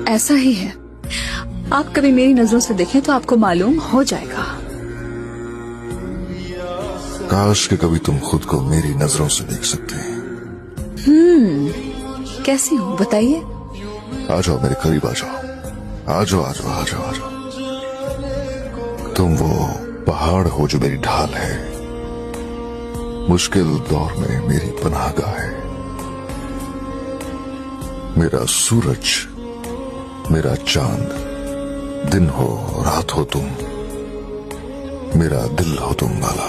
ऐसा ही है। आप कभी मेरी नजरों से देखें तो आपको मालूम हो जाएगा। काश कि कभी तुम खुद को मेरी नजरों से देख सकते हैं। कैसी हूँ बताइए? आ जाओ मेरे करीब, आ जाओ, आ जाओ, आ जाओ, आ जाओ, आ जाओ। तुम वो पहाड़ हो जो मेरी ढाल है, मुश्किल दौर में मेरी पनाहगाह है। मेरा सूरज, मेरा चांद, दिन हो रात हो तुम, मेरा दिल हो तुम वाला।